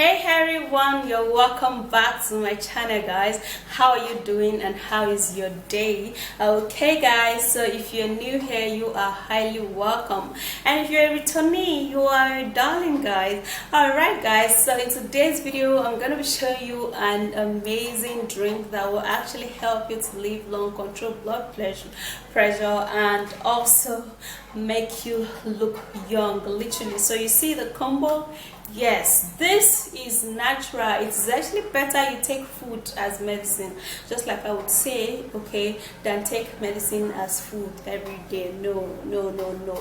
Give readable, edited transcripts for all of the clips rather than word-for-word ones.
Hey everyone, you're welcome back to my channel, guys. How are you doing and how is your day? Okay guys, so if you're new here, you are highly welcome, and if you're a returnee, you are a darling, guys. All right guys, so in today's video I'm gonna be showing you an amazing drink that will actually help you to live long, control blood pressure, and also make you look young, literally. So you see the combo. Yes, this is natural. It's actually better you take food as medicine, just like I would say, okay, than take medicine as food every day. No,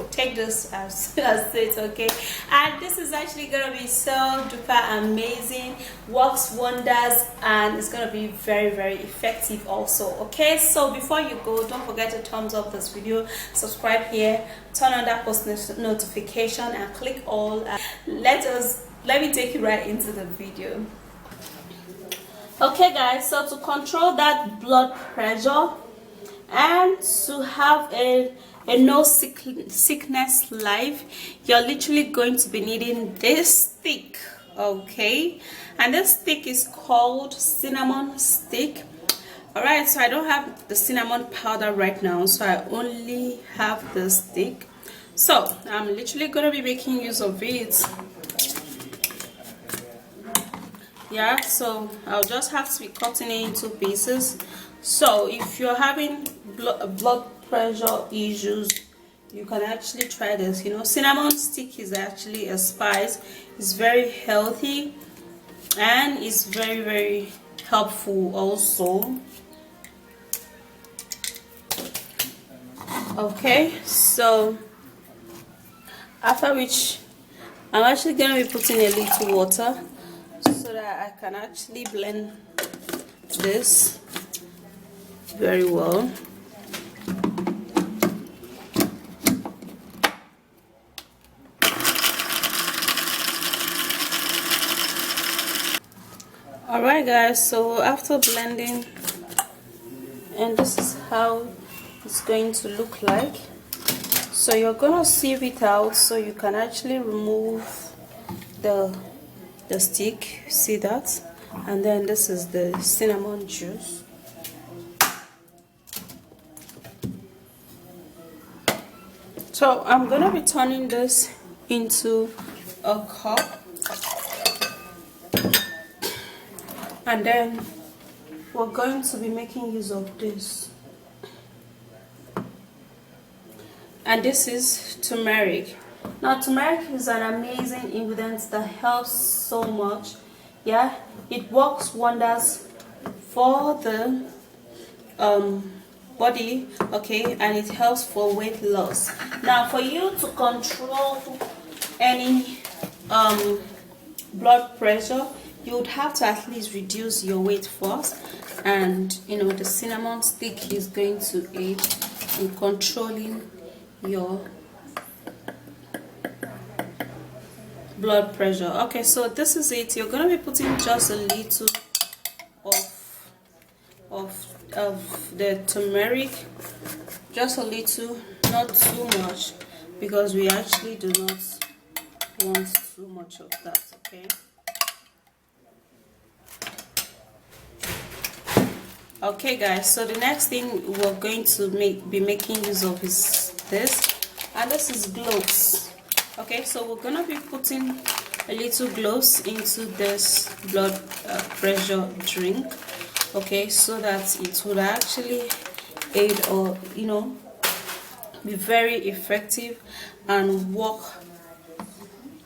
take this as it, okay. And this is actually gonna be so duper amazing, works wonders, and it's gonna be very effective also, okay. So before you go, don't forget to thumbs up this video, subscribe here, turn on that post notification, and click all. Let me take you right into the video. Okay guys, so to control that blood pressure and to have a no sickness life, you're literally going to be needing this stick, okay. And this stick is called cinnamon stick. All right, so I don't have the cinnamon powder right now, so I only have the stick. So I'm literally gonna be making use of it. Yeah, so I'll just have to be cutting it into pieces. So if you're having blood pressure issues, you can actually try this. You know, cinnamon stick is actually a spice. It's very healthy and it's very helpful also. Okay, so after which I'm actually gonna be putting a little water so that I can actually blend this very well. Alright guys, so after blending, and this is how it's going to look like. So you're gonna sieve it out so you can actually remove the stick, see that, and then this is the cinnamon juice. So I'm gonna be turning this into a cup, and then we're going to be making use of this. And this is turmeric. Now turmeric is an amazing ingredient that helps so much. Yeah, it works wonders for the body, okay, and it helps for weight loss. Now for you to control any blood pressure, you would have to at least reduce your weight first, and you know the cinnamon stick is going to aid in controlling your blood pressure. Okay, so this is it. You're gonna be putting just a little of the turmeric, just a little, not too much, because we actually do not want too much of that, okay. Okay guys, so the next thing we're going to be making use of is this, and this is gloves. Okay, so we're gonna be putting a little gloves into this blood pressure drink, okay, so that it would actually aid, or you know, be very effective and work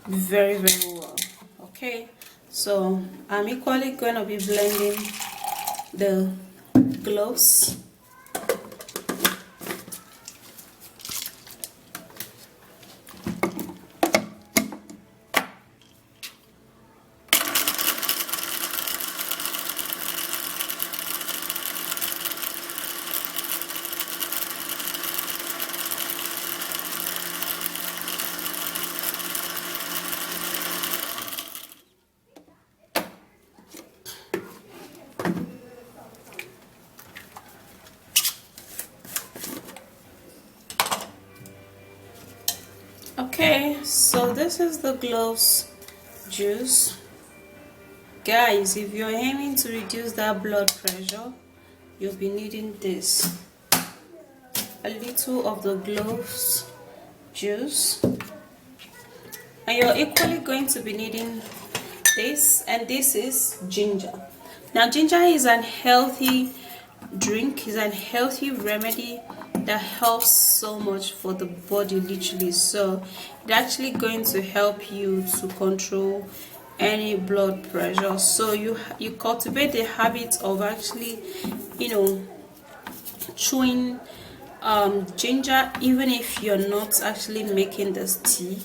very well. Okay, so I'm equally going to be blending the gloves. Okay, so this is the gloves juice. guys, if you're aiming to reduce that blood pressure, you'll be needing this: a little of the cloves juice, and you're equally going to be needing this, and this is ginger. Now ginger is an healthy drink, is an healthy remedy that helps so much for the body, literally. So it's actually going to help you to control any blood pressure. So you cultivate the habit of actually, you know, chewing ginger, even if you're not actually making this tea.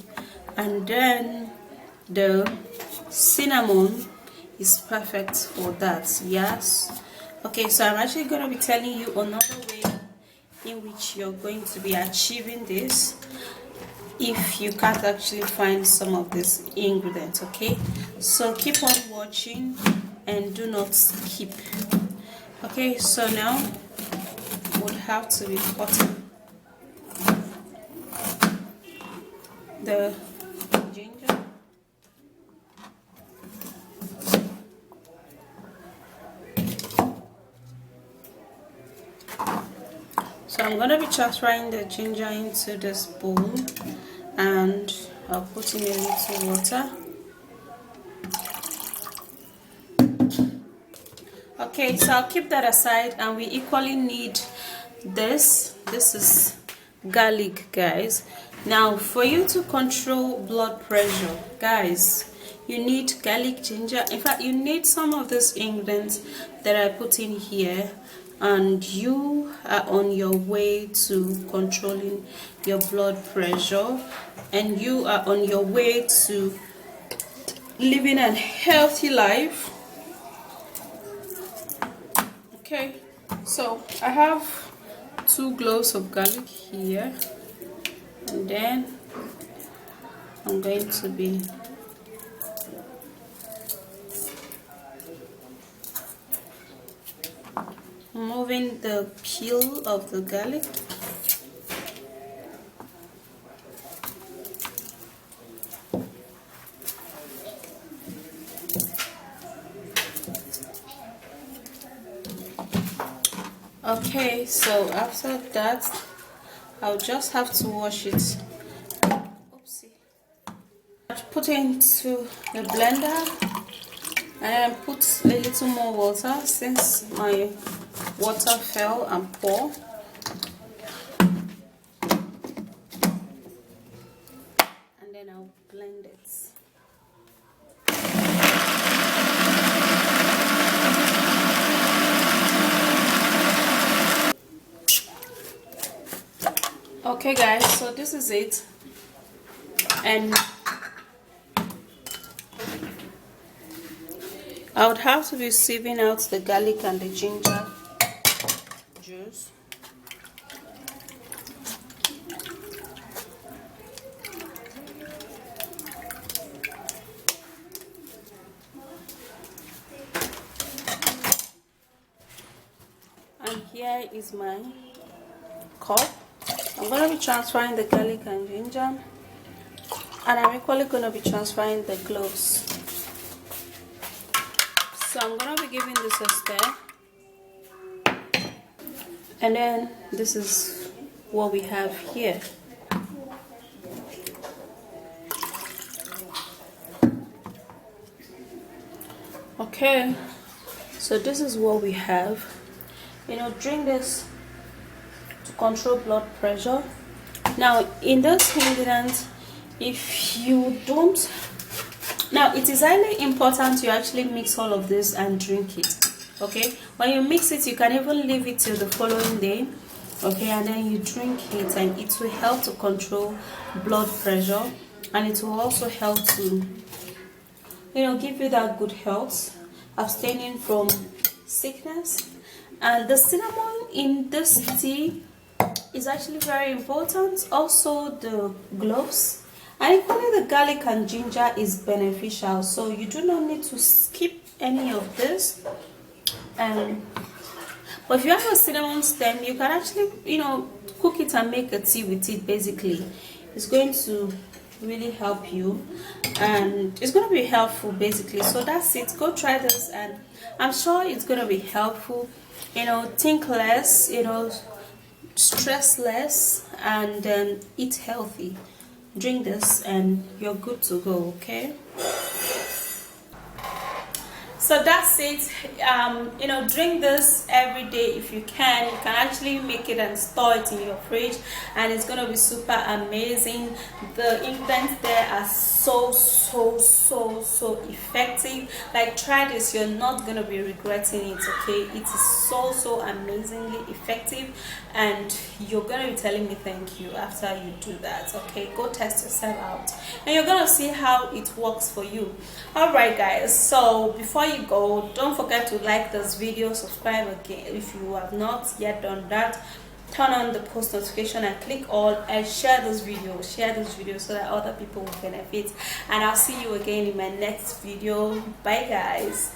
And then the cinnamon is perfect for that. Yes. Okay, so I'm actually going to be telling you another way in which you're going to be achieving this if you can't actually find some of these ingredients. Okay, so keep on watching and do not skip. Okay, so now would have to be cutting the ginger. So I'm going to be transferring the ginger into this bowl, and I'll put in a little water. Okay, so I'll keep that aside, and we equally need this. This is garlic, guys. Now for you to control blood pressure, guys, you need garlic, ginger. In fact, you need some of these ingredients that I put in here, and you are on your way to controlling your blood pressure, and you are on your way to living a healthy life. Okay, so I have 2 cloves of garlic here, and then I'm going to be removing the peel of the garlic. Okay, so after that, I'll just have to wash it. Oopsie. Put it into the blender, and then put a little more water since my water fell, and pour. And then I'll blend it. Okay guys, so this is it, and I would have to be sieving out the garlic and the ginger juice. And here is my cup. I'm going to be transferring the garlic and ginger, and I'm equally going to be transferring the cloves. So I'm going to be giving this a stir, and then this is what we have here. Okay, so this is what we have. You know, drink this to control blood pressure. Now in this ingredient, if you don't, now it is highly important you actually mix all of this and drink it. Okay, when you mix it, you can even leave it till the following day. Okay, and then you drink it, and it will help to control blood pressure, and it will also help to, you know, give you that good health, abstaining from sickness. And the cinnamon in this tea is actually very important. Also the cloves, and equally the garlic and ginger is beneficial, so you do not need to skip any of this. But if you have a cinnamon stem, you can actually, you know, cook it and make a tea with it. Basically, it's going to really help you, and it's going to be helpful basically. So that's it. Go try this, and I'm sure it's going to be helpful. Think less, stress less, and eat healthy. Drink this and you're good to go. Okay, so that's it. Drink this every day if you can. You can actually make it and store it in your fridge, and it's gonna be super amazing. The ingredients there are so effective. Like, try this, you're not gonna be regretting it. Okay, it is so amazingly effective, and you're gonna be telling me thank you after you do that. Okay, go test yourself out, and you're gonna see how it works for you. All right, guys, so before you go, don't forget to like this video, subscribe again if you have not yet done that, turn on the post notification and click all, and share this video so that other people will benefit. And I'll see you again in my next video. Bye, guys.